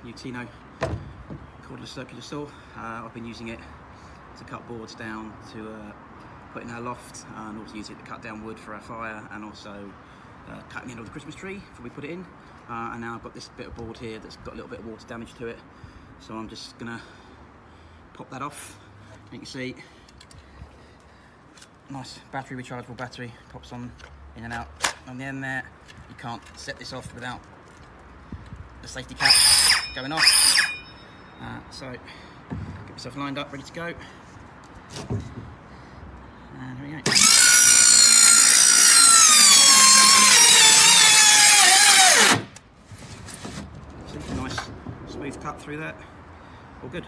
new TEENO Cordless circular saw. I've been using it to cut boards down to put in our loft, and also use it to cut down wood for our fire, and also cutting the end of the Christmas tree before we put it in. And now I've got this bit of board here that's got a little bit of water damage to it, so I'm just gonna pop that off. You can see, nice battery, rechargeable battery, pops on in and out on the end there. You can't set this off without the safety cap going off. So get yourself lined up, ready to go. And here we go. See, nice smooth cut through that. All good.